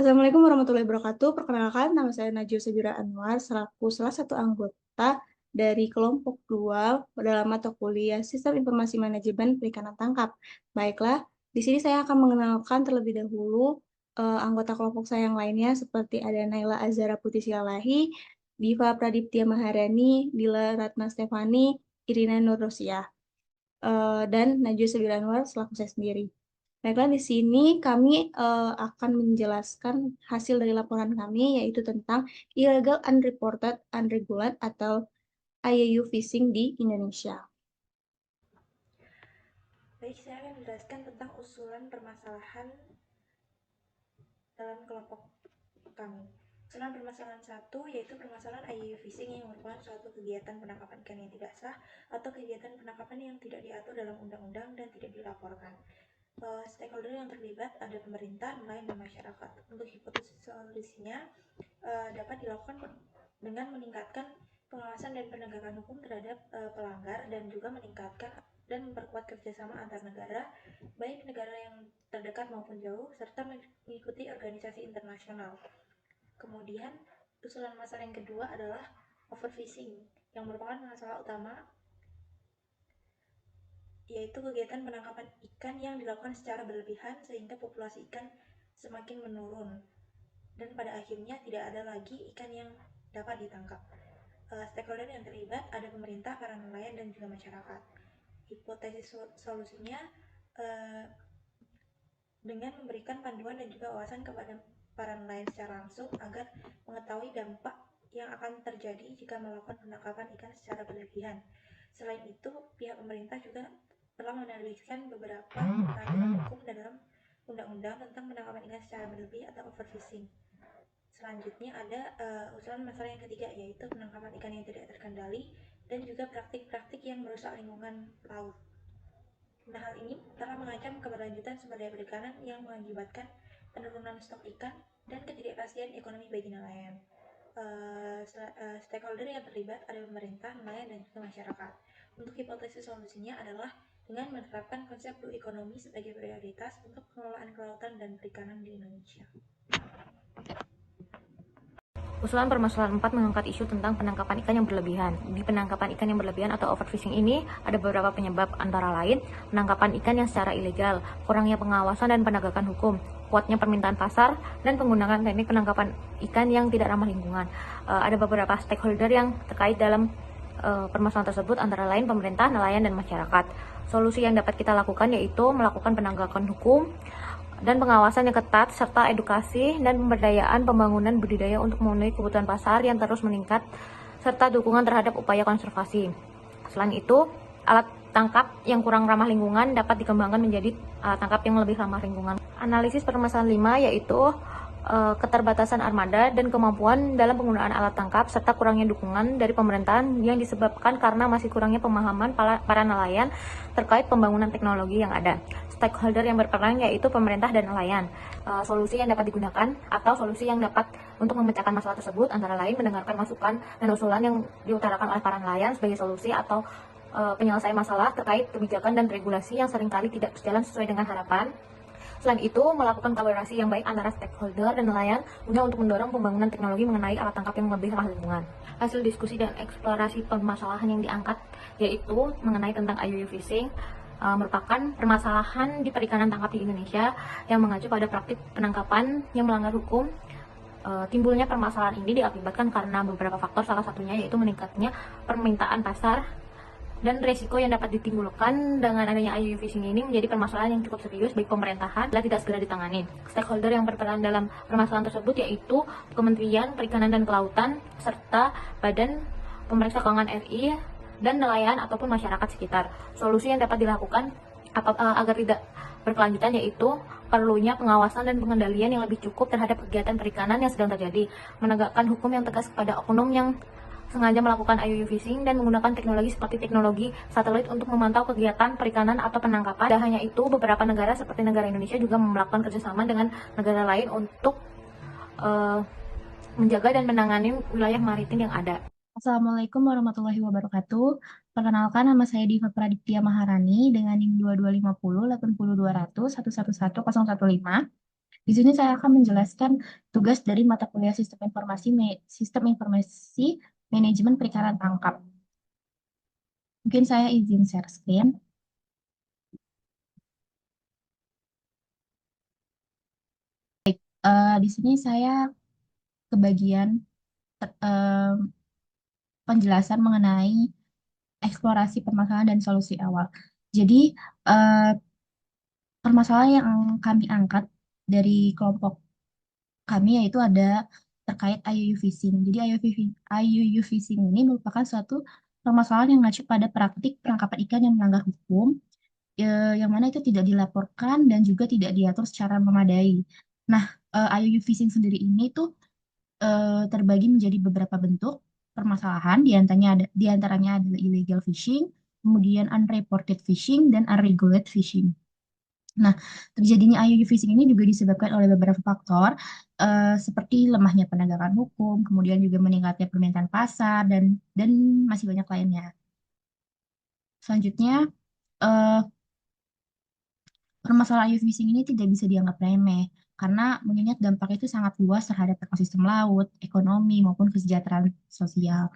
Assalamualaikum warahmatullahi wabarakatuh. Perkenalkan, nama saya Najwa Sabira Anwar, selaku salah satu anggota dari kelompok 2 dalam mata kuliah Sistem Informasi Manajemen Perikanan Tangkap. Baiklah, di sini saya akan mengenalkan terlebih dahulu anggota kelompok saya yang lainnya seperti ada Naila Azhara Putih Silalahi, Diva Pradiptia Maharani, Dila Ratna Stefani, Irina Nurrosia, dan Najwa Sabira Anwar selaku saya sendiri. Baiklah, di sini kami akan menjelaskan hasil dari laporan kami, yaitu tentang illegal unreported unregulated atau IUU fishing di Indonesia. Baik, saya akan menjelaskan tentang usulan permasalahan dalam kelompok kami. Usulan permasalahan 1 yaitu permasalahan IUU fishing yang merupakan suatu kegiatan penangkapan ikan yang tidak sah atau kegiatan penangkapan yang tidak diatur dalam undang-undang dan tidak dilaporkan. Stakeholder yang terlibat ada pemerintah, nelayan, dan masyarakat. Untuk hipotesis solusinya dapat dilakukan dengan meningkatkan pengawasan dan penegakan hukum terhadap pelanggar dan juga meningkatkan dan memperkuat kerjasama antar negara, baik negara yang terdekat maupun jauh, serta mengikuti organisasi internasional. Kemudian, usulan masalah yang kedua adalah overfishing, yang merupakan masalah utama, yaitu kegiatan penangkapan ikan yang dilakukan secara berlebihan sehingga populasi ikan semakin menurun, dan pada akhirnya tidak ada lagi ikan yang dapat ditangkap. Stakeholder yang terlibat ada pemerintah, para nelayan, dan juga masyarakat. Hipotesis solusinya dengan memberikan panduan dan juga wawasan kepada para nelayan secara langsung agar mengetahui dampak yang akan terjadi jika melakukan penangkapan ikan secara berlebihan. Selain itu, pihak pemerintah juga telah menerbitkan beberapa peraturan hukum dalam undang-undang tentang penangkapan ikan secara berlebih atau overfishing. Selanjutnya ada usulan masalah yang ketiga, yaitu penangkapan ikan yang tidak terkendali dan juga praktik-praktik yang merusak lingkungan laut. Nah, hal ini telah mengancam keberlanjutan sumber daya perikanan yang mengakibatkan penurunan stok ikan dan ketidakpastian ekonomi bagi nelayan. Stakeholder yang terlibat ada pemerintah, nelayan, dan juga masyarakat. Untuk hipotesis solusinya adalah dengan menerapkan konsep blue economy sebagai prioritas untuk pengelolaan kelautan dan perikanan di Indonesia. Usulan permasalahan 4 mengangkat isu tentang penangkapan ikan yang berlebihan. Di penangkapan ikan yang berlebihan atau overfishing ini ada beberapa penyebab, antara lain penangkapan ikan yang secara ilegal, kurangnya pengawasan dan penegakan hukum, kuatnya permintaan pasar, dan penggunaan teknik penangkapan ikan yang tidak ramah lingkungan. Ada beberapa stakeholder yang terkait dalam permasalahan tersebut, antara lain pemerintah, nelayan, dan masyarakat. Solusi yang dapat kita lakukan yaitu melakukan penegakan hukum dan pengawasan yang ketat, serta edukasi dan pemberdayaan pembangunan budidaya untuk memenuhi kebutuhan pasar yang terus meningkat, serta dukungan terhadap upaya konservasi. Selain itu, alat tangkap yang kurang ramah lingkungan dapat dikembangkan menjadi alat tangkap yang lebih ramah lingkungan. Analisis permasalahan 5 yaitu keterbatasan armada dan kemampuan dalam penggunaan alat tangkap, serta kurangnya dukungan dari pemerintahan yang disebabkan karena masih kurangnya pemahaman para nelayan terkait pembangunan teknologi yang ada. Stakeholder yang berperan yaitu pemerintah dan nelayan. Solusi yang dapat digunakan atau solusi yang dapat untuk memecahkan masalah tersebut antara lain mendengarkan masukan dan usulan yang diutarakan oleh para nelayan sebagai solusi atau penyelesaian masalah terkait kebijakan dan regulasi yang seringkali tidak berjalan sesuai dengan harapan. Selain itu, melakukan kolaborasi yang baik antara stakeholder dan nelayan guna untuk mendorong pembangunan teknologi mengenai alat tangkap yang lebih ramah lingkungan. Hasil diskusi dan eksplorasi permasalahan yang diangkat yaitu mengenai tentang IUU fishing merupakan permasalahan di perikanan tangkap di Indonesia yang mengacu pada praktik penangkapan yang melanggar hukum. Timbulnya permasalahan ini diakibatkan karena beberapa faktor, salah satunya yaitu meningkatnya permintaan pasar dan resiko yang dapat ditimbulkan dengan adanya IUU fishing ini menjadi permasalahan yang cukup serius bagi pemerintahan bila tidak segera ditangani. Stakeholder yang berperan dalam permasalahan tersebut yaitu Kementerian Perikanan dan Kelautan serta Badan Pemeriksa Keuangan RI dan nelayan ataupun masyarakat sekitar. Solusi yang dapat dilakukan agar tidak berkelanjutan yaitu perlunya pengawasan dan pengendalian yang lebih cukup terhadap kegiatan perikanan yang sedang terjadi, menegakkan hukum yang tegas kepada oknum yang sengaja melakukan IUU fishing dan menggunakan teknologi seperti teknologi satelit untuk memantau kegiatan perikanan atau penangkapan. Dan hanya itu, beberapa negara seperti negara Indonesia juga melakukan kerjasama dengan negara lain untuk menjaga dan menangani wilayah maritim yang ada. Assalamualaikum warahmatullahi wabarakatuh. Perkenalkan, nama saya Diva Pradiptia Maharani dengan NIM 2250 80200 111 015. Di sini saya akan menjelaskan tugas dari mata kuliah Sistem Informasi Manajemen Perikanan Tangkap. Mungkin saya izin share screen. Di sini saya ke bagian eh, penjelasan mengenai eksplorasi permasalahan dan solusi awal. Jadi, eh, permasalahan yang kami angkat dari kelompok kami yaitu ada terkait IUU fishing. Jadi IUU fishing ini merupakan suatu permasalahan yang mengacu pada praktik penangkapan ikan yang melanggar hukum, yang mana itu tidak dilaporkan dan juga tidak diatur secara memadai. Nah, IUU fishing sendiri ini tuh terbagi menjadi beberapa bentuk permasalahan, di antaranya adalah illegal fishing, kemudian unreported fishing, dan unregulated fishing. Nah, terjadinya IUU fishing ini juga disebabkan oleh beberapa faktor, seperti lemahnya penegakan hukum, kemudian juga meningkatnya permintaan pasar, dan masih banyak lainnya. Selanjutnya, eh, permasalahan IUU fishing ini tidak bisa dianggap remeh, karena mengingat dampaknya itu sangat luas terhadap ekosistem laut, ekonomi, maupun kesejahteraan sosial.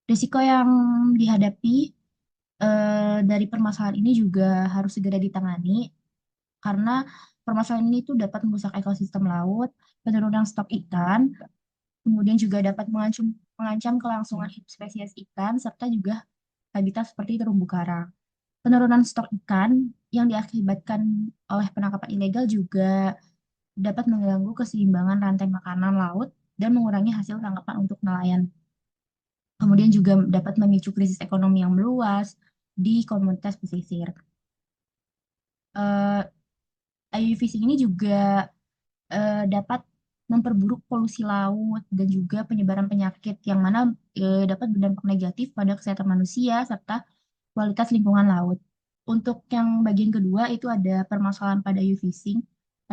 Risiko yang dihadapi dari permasalahan ini juga harus segera ditangani, karena permasalahan ini tuh dapat merusak ekosistem laut, penurunan stok ikan, kemudian juga dapat mengancam kelangsungan hidup spesies ikan, serta juga habitat seperti terumbu karang. Penurunan stok ikan yang diakibatkan oleh penangkapan ilegal juga dapat mengganggu keseimbangan rantai makanan laut dan mengurangi hasil tangkapan untuk nelayan. Kemudian juga dapat memicu krisis ekonomi yang meluas di komunitas pesisir. Eh, IUU fishing ini juga dapat memperburuk polusi laut dan juga penyebaran penyakit yang mana dapat berdampak negatif pada kesehatan manusia serta kualitas lingkungan laut. Untuk yang bagian kedua itu ada permasalahan pada IUU fishing.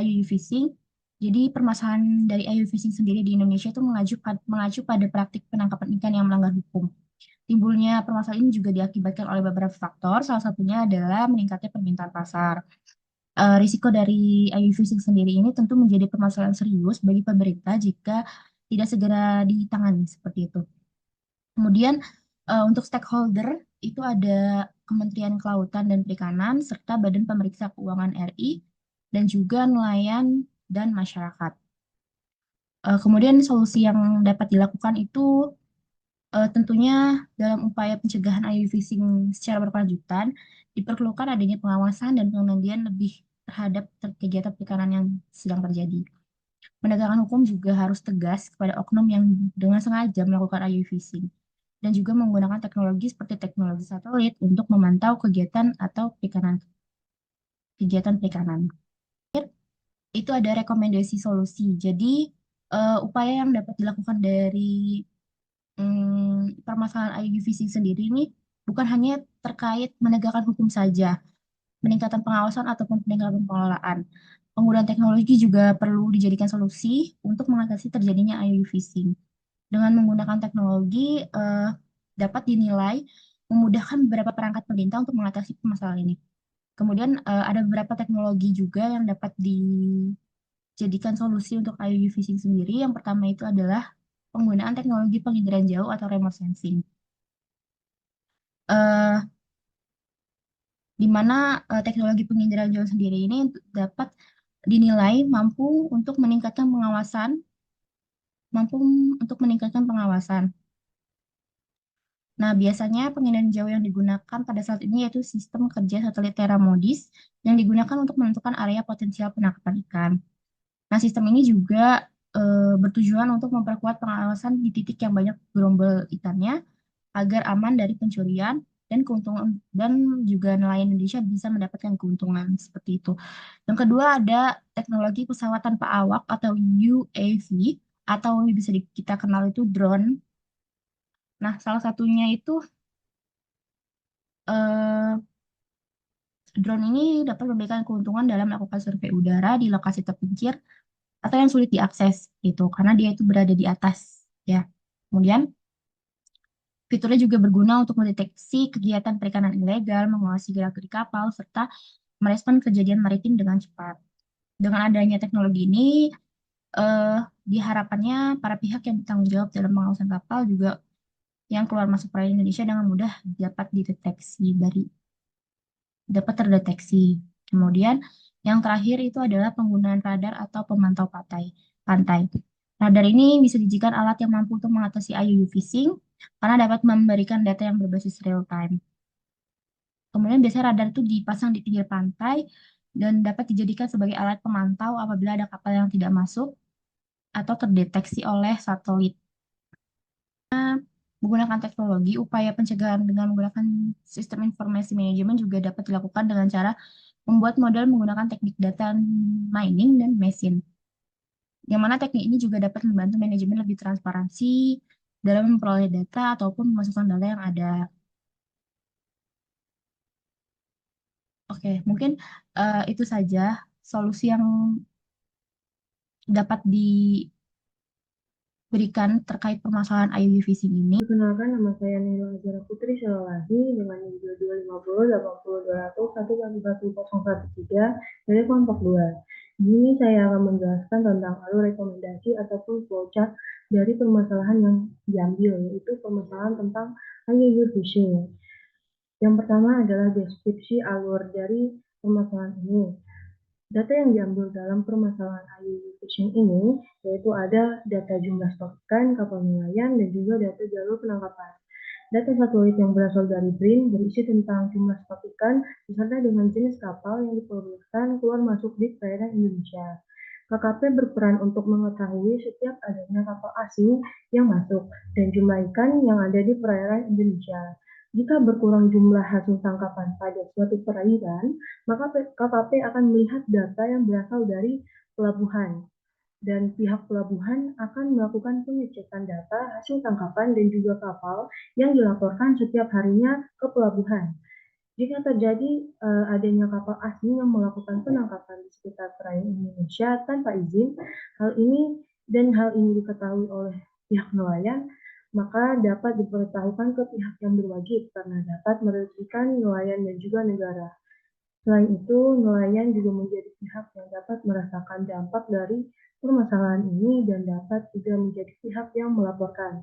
IUU fishing. Jadi permasalahan dari IUU fishing sendiri di Indonesia itu mengacu pada praktik penangkapan ikan yang melanggar hukum. Timbulnya permasalahan ini juga diakibatkan oleh beberapa faktor, salah satunya adalah meningkatnya permintaan pasar. Risiko dari IUU fishing sendiri ini tentu menjadi permasalahan serius bagi pemerintah jika tidak segera ditangani seperti itu. Kemudian untuk stakeholder itu ada Kementerian Kelautan dan Perikanan serta Badan Pemeriksa Keuangan RI dan juga nelayan dan masyarakat. Kemudian solusi yang dapat dilakukan itu tentunya dalam upaya pencegahan IUU fishing secara berkelanjutan diperlukan adanya pengawasan dan pengendalian lebih terhadap kegiatan perikanan yang sedang terjadi. Penegakan hukum juga harus tegas kepada oknum yang dengan sengaja melakukan IUU fishing dan juga menggunakan teknologi seperti teknologi satelit untuk memantau kegiatan perikanan. Itu ada rekomendasi solusi. Jadi upaya yang dapat dilakukan dari permasalahan IUU fishing sendiri ini bukan hanya terkait menegakkan hukum saja, peningkatan pengawasan ataupun peningkatan pengelolaan. Penggunaan teknologi juga perlu dijadikan solusi untuk mengatasi terjadinya IUU fishing. Dengan menggunakan teknologi dapat dinilai memudahkan beberapa perangkat pemerintah untuk mengatasi permasalahan ini. Kemudian ada beberapa teknologi juga yang dapat dijadikan solusi untuk IUU fishing sendiri. Yang pertama itu adalah penggunaan teknologi penginderaan jauh atau remote sensing. Eh, di mana teknologi penginderaan jauh sendiri ini dapat dinilai mampu untuk meningkatkan pengawasan. Nah, biasanya penginderaan jauh yang digunakan pada saat ini yaitu sistem kerja satelit Terra Modis yang digunakan untuk menentukan area potensial penangkapan ikan. Nah, sistem ini juga bertujuan untuk memperkuat pengawasan di titik yang banyak gerombol ikannya agar aman dari pencurian dan keuntungan, dan juga nelayan Indonesia bisa mendapatkan keuntungan seperti itu. Yang kedua ada teknologi pesawat tanpa awak atau UAV atau bisa kita kenal itu drone. Nah, salah satunya itu eh, drone ini dapat memberikan keuntungan dalam melakukan survei udara di lokasi terpencil atau yang sulit diakses gitu karena dia itu berada di atas ya. Kemudian fiturnya juga berguna untuk mendeteksi kegiatan perikanan ilegal, mengawasi gerak-gerik kapal serta merespon kejadian maritim dengan cepat. Dengan adanya teknologi ini, diharapkannya para pihak yang bertanggung jawab dalam pengawasan kapal juga yang keluar masuk perairan Indonesia dengan mudah dapat terdeteksi. Kemudian yang terakhir itu adalah penggunaan radar atau pemantau pantai. Radar ini bisa dijadikan alat yang mampu untuk mengatasi IUU fishing karena dapat memberikan data yang berbasis real time. Kemudian biasanya radar itu dipasang di pinggir pantai dan dapat dijadikan sebagai alat pemantau apabila ada kapal yang tidak masuk atau terdeteksi oleh satelit. Menggunakan teknologi, upaya pencegahan dengan menggunakan sistem informasi manajemen juga dapat dilakukan dengan cara membuat model menggunakan teknik data mining dan mesin. Yang mana teknik ini juga dapat membantu manajemen lebih transparansi dalam memperoleh data ataupun memasukkan data yang ada. Oke, mungkin itu saja solusi yang dapat diberikan terkait permasalahan IUU fishing ini. Perkenalkan, nama saya Nila Azara Putri Shalalahi dengan NIM 2250 8021 11113 dari kelompok 2. Di sini saya akan menjelaskan tentang alur rekomendasi ataupun flowchart dari permasalahan yang diambil, yaitu permasalahan tentang IUU fishing. Yang pertama adalah deskripsi alur dari permasalahan ini. Data yang diambil dalam permasalahan IUU fishing ini yaitu ada data jumlah stok ikan, kapal nelayan, dan juga data jalur penangkapan. Data satelit yang berasal dari BRIN berisi tentang jumlah stok ikan beserta dengan jenis kapal yang diperbolehkan keluar masuk di perairan Indonesia. KKP berperan untuk mengetahui setiap adanya kapal asing yang masuk dan jumlah ikan yang ada di perairan Indonesia. Jika berkurang jumlah hasil tangkapan pada suatu perairan, maka KKP akan melihat data yang berasal dari pelabuhan, dan pihak pelabuhan akan melakukan pengecekan data hasil tangkapan dan juga kapal yang dilaporkan setiap harinya ke pelabuhan. Jika terjadi adanya kapal asing yang melakukan penangkapan di sekitar perairan Indonesia tanpa izin, hal ini diketahui oleh pihak nelayan, maka dapat diberitahukan ke pihak yang berwajib karena dapat merugikan nelayan dan juga negara. Selain itu, nelayan juga menjadi pihak yang dapat merasakan dampak dari permasalahan ini dan dapat juga menjadi pihak yang melaporkan.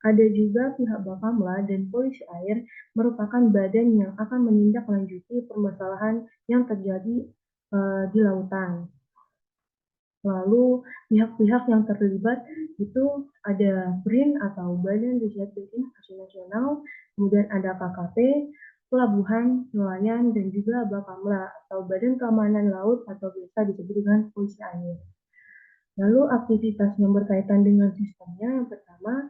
Ada juga pihak Bakamla dan polisi air merupakan badan yang akan menindaklanjuti permasalahan yang terjadi di lautan. Lalu pihak-pihak yang terlibat itu ada BRIN atau Badan Riset dan Inovasi Nasional, kemudian ada KKP, pelabuhan, nelayan, dan juga Bakamla atau Badan Keamanan Laut atau biasa disebut dengan polisi air. Lalu aktivitas yang berkaitan dengan sistemnya, yang pertama,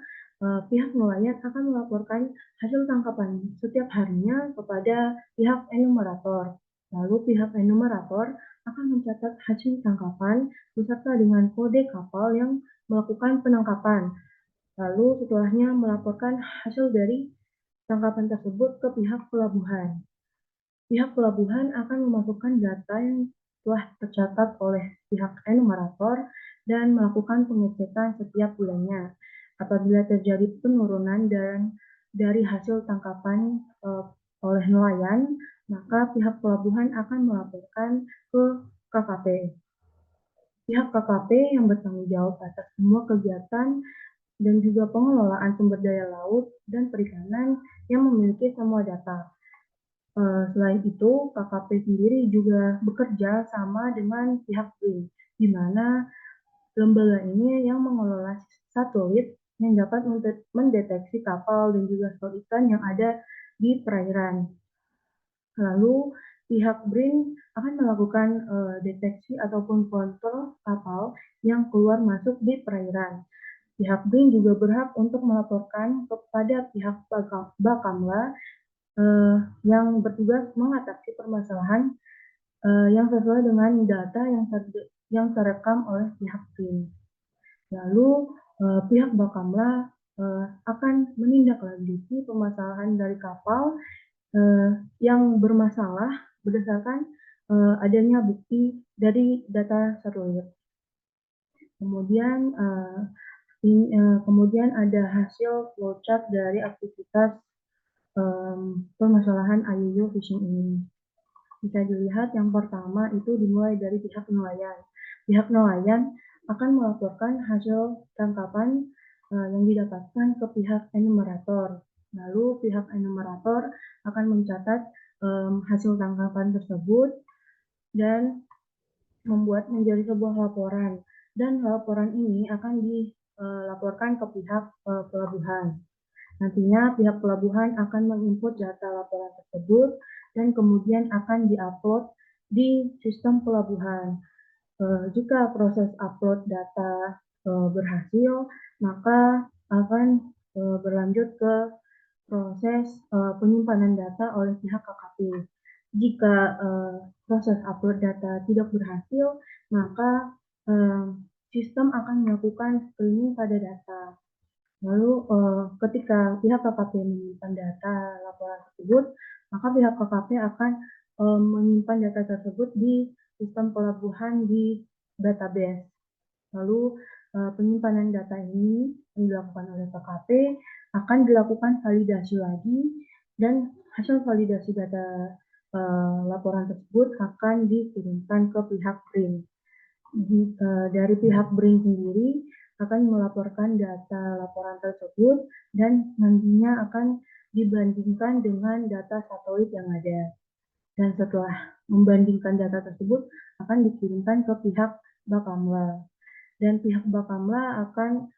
pihak nelayan akan melaporkan hasil tangkapan setiap harinya kepada pihak enumerator. Lalu pihak enumerator akan mencatat hasil tangkapan beserta dengan kode kapal yang melakukan penangkapan. Lalu setelahnya melaporkan hasil dari tangkapan tersebut ke pihak pelabuhan. Pihak pelabuhan akan memasukkan data yang telah tercatat oleh pihak enumerator dan melakukan pengecekan setiap bulannya. Apabila terjadi penurunan dari hasil tangkapan oleh nelayan, maka pihak pelabuhan akan melaporkan ke KKP. Pihak KKP yang bertanggung jawab atas semua kegiatan dan juga pengelolaan sumber daya laut dan perikanan yang memiliki semua data. Selain itu, KKP sendiri juga bekerja sama dengan pihak BRIN, di mana lembaga ini yang mengelola satelit yang dapat mendeteksi kapal dan juga stok ikan yang ada di perairan. Lalu, pihak BRIN akan melakukan deteksi ataupun kontrol kapal yang keluar masuk di perairan. Pihak BRIN juga berhak untuk melaporkan kepada pihak Bakamla yang bertugas mengatasi permasalahan yang sesuai dengan data yang terekam oleh pihak BRIN. Lalu pihak Bakamla akan menindaklanjuti permasalahan dari kapal yang bermasalah berdasarkan adanya bukti dari data satelit. Kemudian ada hasil flowchart dari aktivitas permasalahan IUU fishing ini. Bisa dilihat yang pertama itu dimulai dari pihak nelayan. Pihak nelayan akan melaporkan hasil tangkapan yang didapatkan ke pihak enumerator. Lalu pihak enumerator akan mencatat hasil tangkapan tersebut dan membuat menjadi sebuah laporan. Dan laporan ini akan dilaporkan ke pihak pelabuhan. Nantinya pihak pelabuhan akan menginput data laporan tersebut dan kemudian akan diupload di sistem pelabuhan. Jika proses upload data berhasil, maka akan berlanjut ke proses penyimpanan data oleh pihak KKP. Jika proses upload data tidak berhasil, maka sistem akan melakukan screening pada data. Lalu ketika pihak KKP menyimpan data laporan tersebut, maka pihak KKP akan menyimpan data tersebut di sistem pelabuhan di database. Lalu penyimpanan data ini yang dilakukan oleh KKP akan dilakukan validasi lagi dan hasil validasi data laporan tersebut akan dikirimkan ke pihak BRIN. Dari pihak BRIN sendiri akan melaporkan data laporan tersebut dan nantinya akan dibandingkan dengan data satelit yang ada. Dan setelah membandingkan data tersebut akan dikirimkan ke pihak Bakamla. Dan pihak Bakamla akan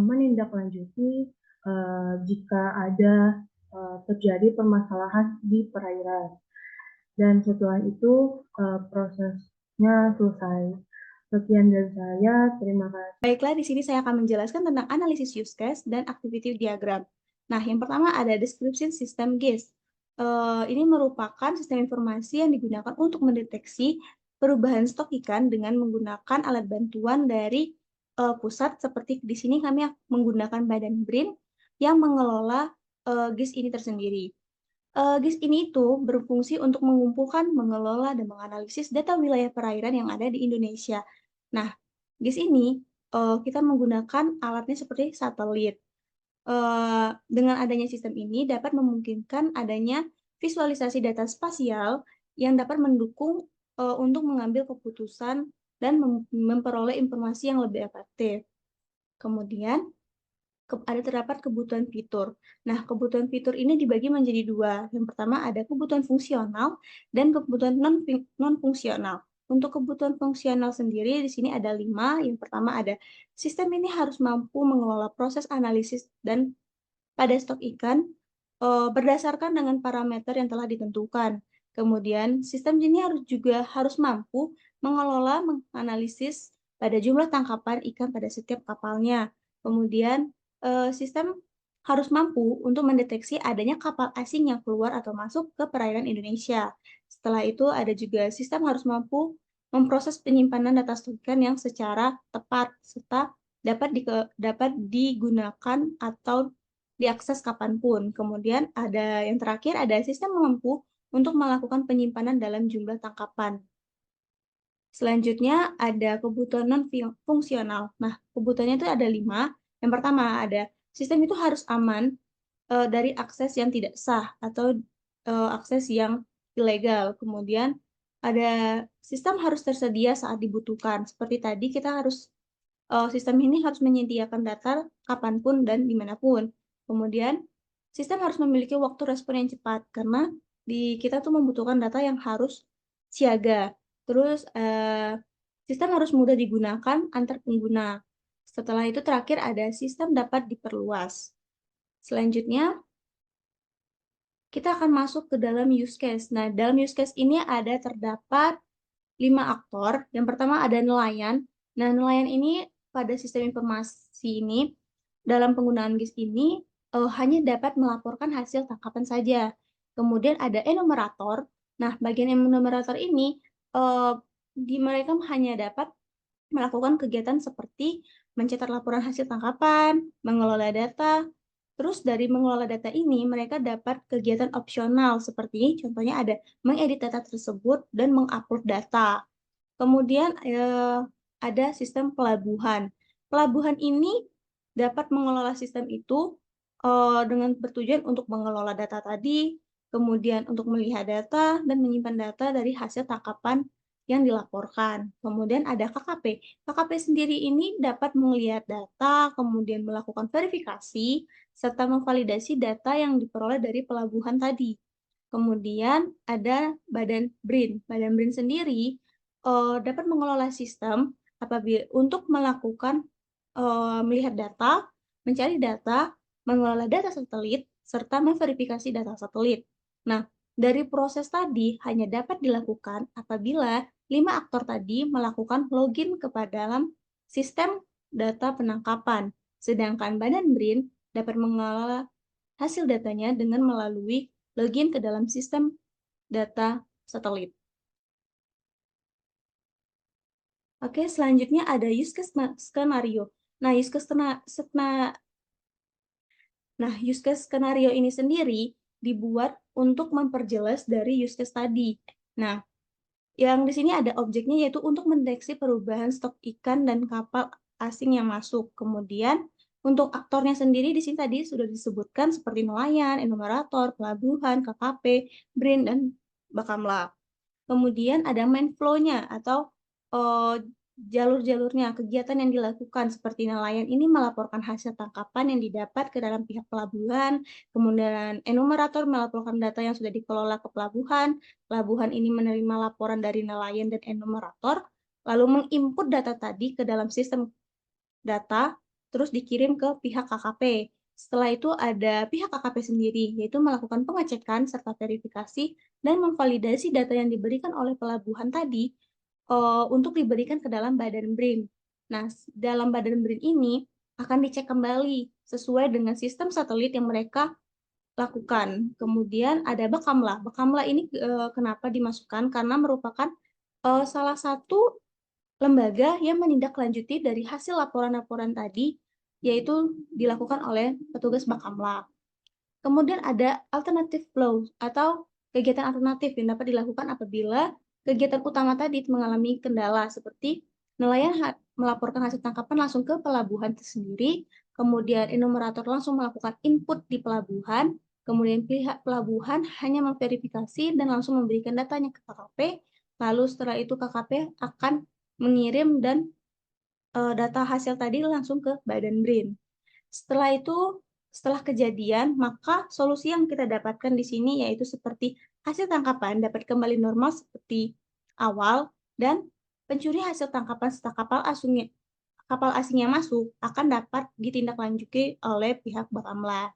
menindaklanjuti jika ada terjadi permasalahan di perairan. Dan setelah itu prosesnya selesai. Sekian dari saya, terima kasih. Baiklah, di sini saya akan menjelaskan tentang analisis use case dan activity diagram. Nah, yang pertama ada description system GIS. Ini merupakan sistem informasi yang digunakan untuk mendeteksi perubahan stok ikan dengan menggunakan alat bantuan dari pusat, seperti di sini kami menggunakan Badan BRIN yang mengelola GIS ini tersendiri. GIS ini itu berfungsi untuk mengumpulkan, mengelola, dan menganalisis data wilayah perairan yang ada di Indonesia. Nah, GIS ini kita menggunakan alatnya seperti satelit. Dengan adanya sistem ini dapat memungkinkan adanya visualisasi data spasial yang dapat mendukung untuk mengambil keputusan dan memperoleh informasi yang lebih efektif. Kemudian ada terdapat kebutuhan fitur. Nah, kebutuhan fitur ini dibagi menjadi dua. Yang pertama ada kebutuhan fungsional dan kebutuhan non-fungsional. Untuk kebutuhan fungsional sendiri di sini ada 5. Yang pertama ada sistem ini harus mampu mengelola proses analisis dan pada stok ikan berdasarkan dengan parameter yang telah ditentukan. Kemudian sistem ini harus mampu mengelola, menganalisis pada jumlah tangkapan ikan pada setiap kapalnya. Kemudian sistem harus mampu untuk mendeteksi adanya kapal asing yang keluar atau masuk ke perairan Indonesia. Setelah itu ada juga sistem harus mampu memproses penyimpanan data stok ikan yang secara tepat serta dapat digunakan atau diakses kapanpun. Kemudian ada yang terakhir, ada sistem mampu untuk melakukan penyimpanan dalam jumlah tangkapan. Selanjutnya ada kebutuhan non-fungsional. Nah, kebutuhannya itu ada 5. Yang pertama ada sistem itu harus aman dari akses yang tidak sah atau akses yang ilegal. Kemudian ada sistem harus tersedia saat dibutuhkan. Seperti tadi sistem ini harus menyediakan data kapanpun dan dimanapun. Kemudian sistem harus memiliki waktu respon yang cepat karena kita tuh membutuhkan data yang harus siaga. Terus sistem harus mudah digunakan antar pengguna. Setelah itu terakhir ada sistem dapat diperluas. Selanjutnya kita akan masuk ke dalam use case. Nah, dalam use case ini terdapat 5 aktor. Yang pertama ada nelayan. Nah, nelayan ini pada sistem informasi ini, dalam penggunaan GIS ini, hanya dapat melaporkan hasil tangkapan saja. Kemudian ada enumerator. Nah, bagian enumerator ini, mereka hanya dapat melakukan kegiatan seperti mencetak laporan hasil tangkapan, mengelola data. Terus dari mengelola data ini, mereka dapat kegiatan opsional seperti contohnya ada mengedit data tersebut dan mengupload data. Kemudian ada sistem pelabuhan. Pelabuhan ini dapat mengelola sistem itu dengan bertujuan untuk mengelola data tadi, kemudian untuk melihat data dan menyimpan data dari hasil tangkapan yang dilaporkan. Kemudian ada KKP. KKP sendiri ini dapat melihat data, kemudian melakukan verifikasi, serta memvalidasi data yang diperoleh dari pelabuhan tadi. Kemudian ada Badan BRIN. Badan BRIN sendiri dapat mengelola sistem apabila untuk melakukan melihat data, mencari data, mengelola data satelit, serta memverifikasi data satelit. Nah, dari proses tadi hanya dapat dilakukan apabila 5 aktor tadi melakukan login kepada dalam sistem data penangkapan, sedangkan Badan BRIN dapat mengelola hasil datanya dengan melalui login ke dalam sistem data satelit. Oke, selanjutnya ada use case skenario. Nah, use case skenario ini sendiri dibuat untuk memperjelas dari use case tadi. Nah, yang di sini ada objeknya yaitu untuk mendeteksi perubahan stok ikan dan kapal asing yang masuk. Kemudian untuk aktornya sendiri di sini tadi sudah disebutkan seperti nelayan, enumerator, pelabuhan, KKP, BRIN, dan Bakamla. Kemudian ada main flow-nya atau jalur-jalurnya, kegiatan yang dilakukan seperti nelayan ini melaporkan hasil tangkapan yang didapat ke dalam pihak pelabuhan, kemudian enumerator melaporkan data yang sudah dikelola ke pelabuhan, pelabuhan ini menerima laporan dari nelayan dan enumerator, lalu menginput data tadi ke dalam sistem data, terus dikirim ke pihak KKP. Setelah itu ada pihak KKP sendiri, yaitu melakukan pengecekan serta verifikasi dan memvalidasi data yang diberikan oleh pelabuhan tadi untuk diberikan ke dalam Badan BRIN. Nah, dalam Badan BRIN ini akan dicek kembali sesuai dengan sistem satelit yang mereka lakukan. Kemudian ada Bakamla. Bakamla ini kenapa dimasukkan? Karena merupakan salah satu lembaga yang menindaklanjuti dari hasil laporan-laporan tadi, yaitu dilakukan oleh petugas Bakamla. Kemudian ada alternative flow atau kegiatan alternatif yang dapat dilakukan apabila kegiatan utama tadi mengalami kendala seperti nelayan melaporkan hasil tangkapan langsung ke pelabuhan tersendiri, kemudian enumerator langsung melakukan input di pelabuhan, kemudian pihak pelabuhan hanya memverifikasi dan langsung memberikan datanya ke KKP, lalu setelah itu KKP akan mengirim dan data hasil tadi langsung ke Badan BRIN. Setelah itu, setelah kejadian, maka solusi yang kita dapatkan di sini yaitu seperti hasil tangkapan dapat kembali normal seperti awal dan pencuri hasil tangkapan serta kapal asing yang masuk akan dapat ditindaklanjuti oleh pihak Bakamla.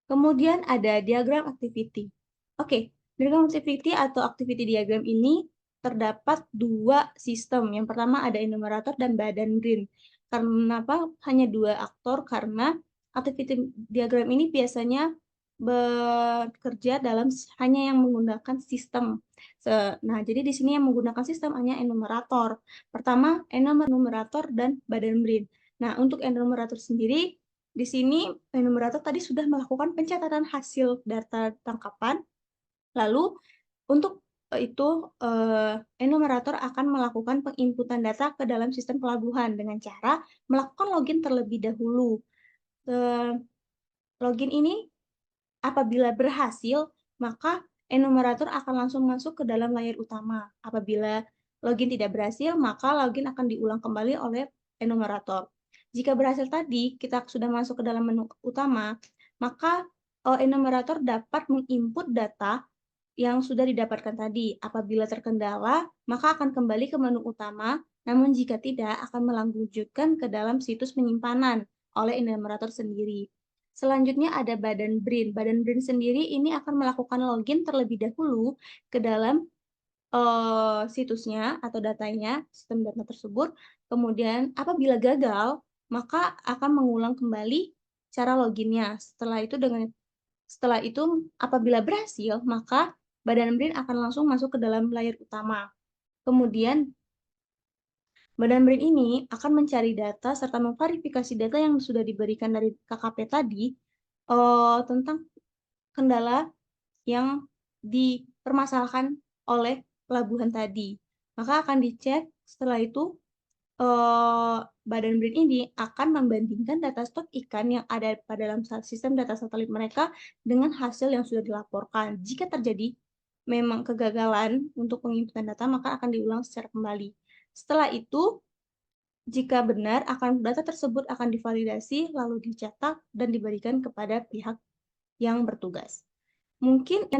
Kemudian ada diagram activity. Oke, diagram activity atau activity diagram ini terdapat dua sistem. Yang pertama ada enumerator dan Badan BRIN. Kenapa hanya dua aktor? Karena activity diagram ini biasanya bekerja dalam hanya yang menggunakan sistem. Nah, jadi di sini yang menggunakan sistem hanya enumerator. Pertama, enumerator dan Badan BRIN. Nah, untuk enumerator sendiri, di sini enumerator tadi sudah melakukan pencatatan hasil data tangkapan, lalu untuk itu enumerator akan melakukan penginputan data ke dalam sistem pelabuhan dengan cara melakukan login terlebih dahulu. Login ini apabila berhasil, maka enumerator akan langsung masuk ke dalam layar utama. Apabila login tidak berhasil, maka login akan diulang kembali oleh enumerator. Jika berhasil tadi, kita sudah masuk ke dalam menu utama, maka enumerator dapat menginput data yang sudah didapatkan tadi. Apabila terkendala, maka akan kembali ke menu utama, namun jika tidak, akan melanjutkan ke dalam situs penyimpanan oleh enumerator sendiri. Selanjutnya ada Badan BRIN. Badan BRIN sendiri ini akan melakukan login terlebih dahulu ke dalam situsnya atau datanya, sistem data tersebut. Kemudian apabila gagal, maka akan mengulang kembali cara loginnya. Setelah itu apabila berhasil, maka Badan BRIN akan langsung masuk ke dalam layar utama. Kemudian Badan BRIN ini akan mencari data serta memverifikasi data yang sudah diberikan dari KKP tadi tentang kendala yang dipermasalahkan oleh pelabuhan tadi. Maka akan dicek setelah itu Badan BRIN ini akan membandingkan data stok ikan yang ada pada dalam sistem data satelit mereka dengan hasil yang sudah dilaporkan. Jika terjadi memang kegagalan untuk penginputan data, maka akan diulang secara kembali. Setelah itu, jika benar, data tersebut akan divalidasi, lalu dicetak, dan diberikan kepada pihak yang bertugas. Mungkin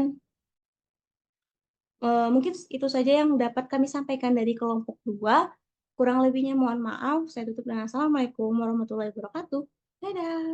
itu saja yang dapat kami sampaikan dari kelompok 2. Kurang lebihnya mohon maaf. Saya tutup dengan Assalamualaikum warahmatullahi wabarakatuh. Dadah.